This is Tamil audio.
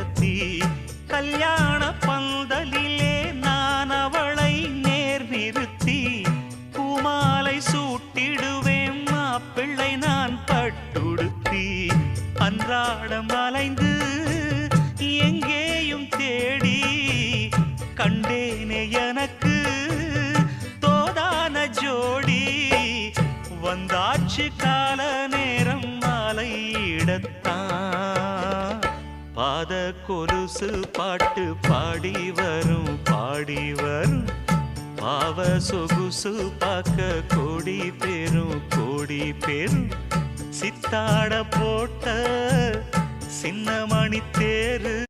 ஒருத்தி கல்யாண பந்தலிலே நான் அவளை நேர் நிறுத்தி பூமாலை சூட்டிடுவேன் மாப்பிள்ளை நான் பட்டுடுத்தி அன்றாடம் அலைந்து எங்கேயும் தேடி கண்டேனே எனக்கு தோதான ஜோடி வந்தாச்சு கால நேரம் மாலையிடத்தான் பாத கொலுசு பாட்டு பாடி வரும் பாவ சொகுசு பார்க்க கோடி பேரும் சித்தாட போட்ட சின்ன மணி தேரு